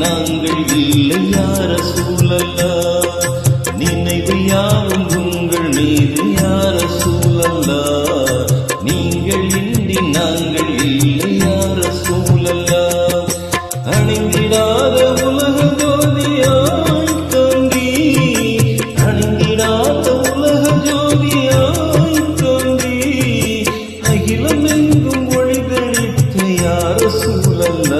நாங்கள் இல்லை யார சூழல்ல, நினைவு யாவும் உங்கள் மீது யார சூழல்ல, நீங்கள் இன்றி நாங்கள் இல்லை யார சூழல்ல. அணிந்திடாத உலக ஜோதியாய் தோன்றி, அணிந்திடாத உலக ஜோதியாய் தோன்றி, அகிலம் எங்கும் ஒளிதளித்த யார சூழல்ல,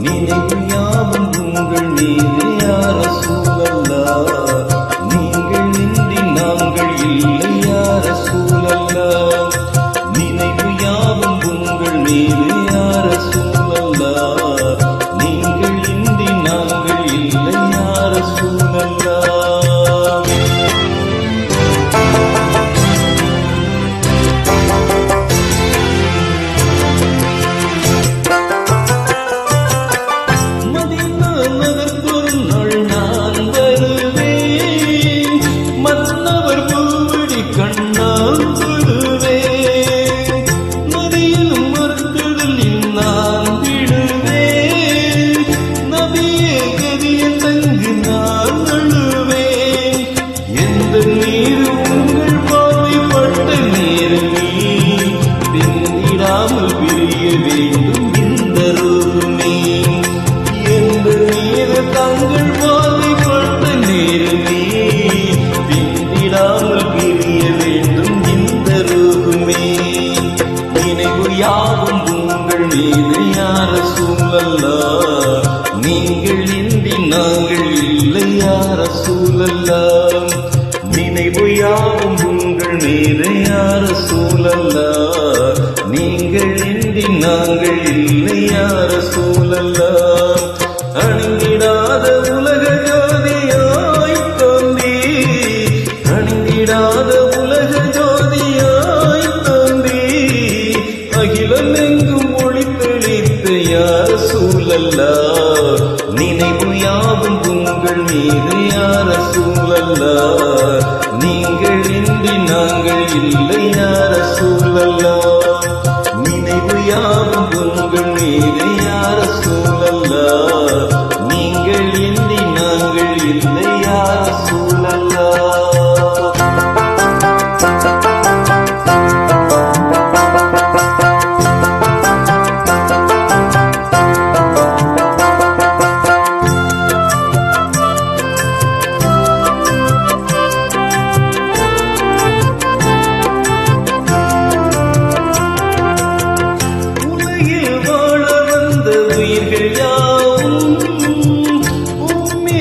நினைவு யாவும் உங்கள் மீது யார சூழல்ல, நீங்கள் இன்றி நாங்கள் இல்லை யார சூழல்ல, நினைவு யாவும் உங்கள் மீது யார சூழல்ல, நீங்கள் இன்றி நாங்கள் இல்லை யார சூழல்ல. யாவும் உங்கள் மீது யார சூழல்ல, நீங்கள் இன்றி நாங்கள் இல்லை யார சூழல்ல, நினைவு யாவும் உங்கள் மீது யார சூழல்ல, நீங்கள் இன்றி நாங்கள் இல்லை யார சூழல்ல. அணிந்திடாத உலக ஜோதியாய் தோன்றி, அணிந்திடாத உலக ஜோதியாய் தோன்றி, அகிலம் எங்கும் ஒளி தெளித்த யார சூழல்ல, நினைவு யாவும் உங்கள் மீது யார சூழல்ல, நீங்கள் இன்றி நாங்கள் இல்லை யார சூழல்ல, நினைவு யாவும் உங்கள் மீது யார சூழல்ல, நீங்கள் இன்றி நாங்கள் இல்லை யார சூழல்ல.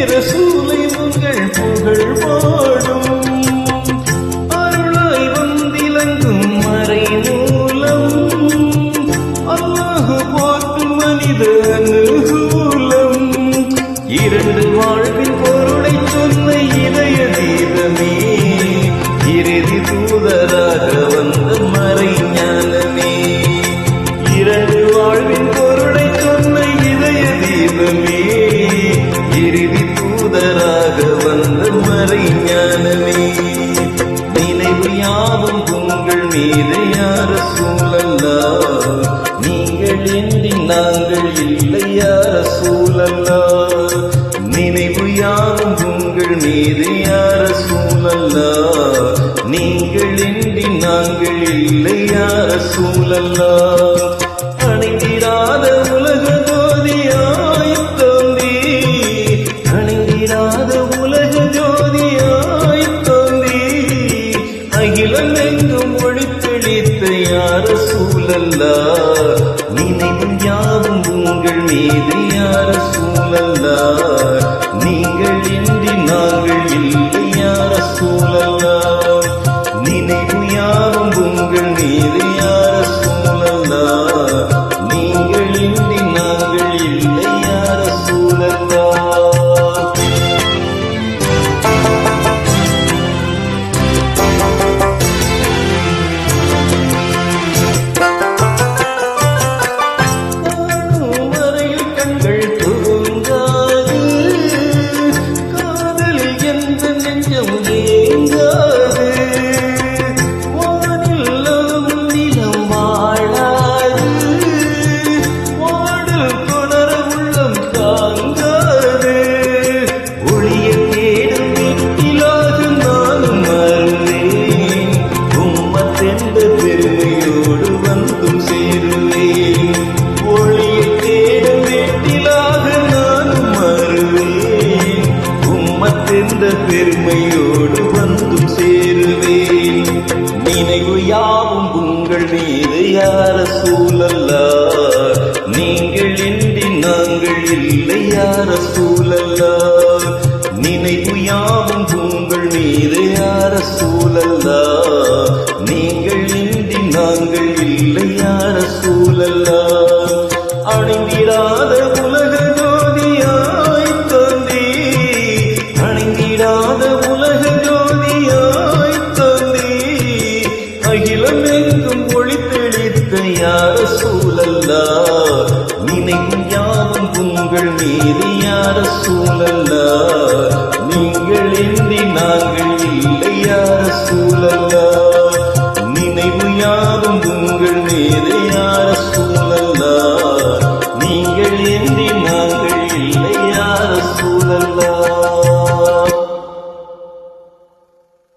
ரசூலை உங்கள் புகழ் பாடும், அருளாய் வந்திலங்கும் மறை மூலம், அல்லாஹ் போற்றும் மனித அனுகூலம், இரண்டு வாழ்வின் பொருளை சொன்ன இதய தீபமே, இறுதி தூதராக வந்த மறை ஞானமே, இரண்டு வாழ்வின் பொருளை சொன்ன இதய தீபமே, இறுதி தூதராக வந்த மறை ஞானமே, நினைவு யாவும் உங்கள் மீது யார சூழல்ல, நீங்கள் இன்றி நாங்கள் இல்லை யார சூழல்ல, நினைவு யாவும் உங்கள் மீது யார சூழல்ல, நீங்கள் இன்றி நாங்கள் இல்லை யார சூழல்ல. அணிந்திடாத உலக ஜோதியாய் தோன்றி, அணிந்திடாத உலக ஜோதியாய் தோன்றி, அகிலம் எங்கும் ஒளி தெளித்த யார சூழல்ல, நினைவு யாவும் உங்கள் மீது யார சூழல்ல, நீங்கள் இன்றி நாங்கள் இல்லை யார சூழல்ல, நினைவு யாவும் உங்கள் மீது யார சூழல்ல, நீங்கள் இன்றி நாங்கள் இல்லை யார சூழல்ல. அந்த பெருமையோடு வந்தும் சேருவேன். நினைவு யாவும் உங்கள் மீது யார சூழல்லா, நீங்கள் இன்றி நாங்கள் இல்லை யார சூழல்லா. நினைவு யாவும் உங்கள் மீது யார சூழல்லா, நீங்கள் இன்றி நாங்கள் இல்லை யார சூழல்லா. அணிந்திடாத உலக ஜோதியாய் தோன்றி, அணிந்திடாத உலக ஜோதியாய் தோன்றி, அகிலம் எங்கும் ஒளி தெளித்த யார சூழல்லா. நினைவும் யாவும் உங்கள் மீது யார சூழல்லா, நீங்கள் இன்றி நாங்கள் இல்லை யார சூழல்லா. நினைவு யாவும் உங்கள் மீது